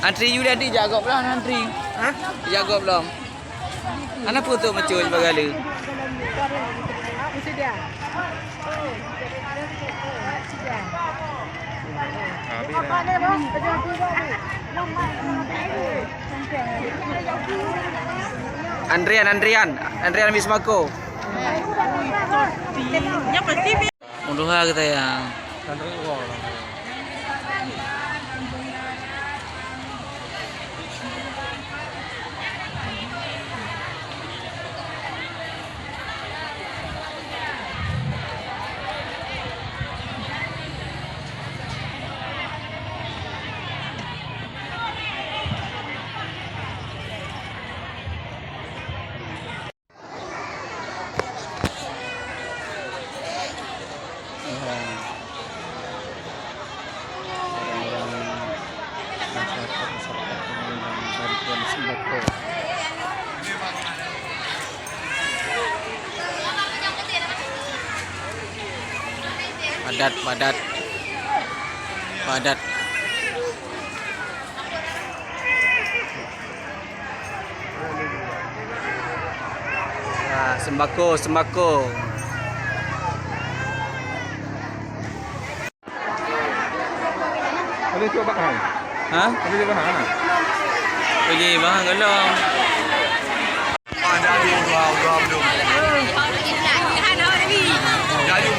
Antri you dah jaga belum antri? Ha? Jaga belum? Anak foto macul bagala. Mesti dia. Apa ni bang? Andrian Bismako. Nya pasti Mundur kita yang. Padat. Sembako. Ada cuba bahan. Hah? Ada cuba bahan. Pergi bang gelong. Ada di dua belum. Jadi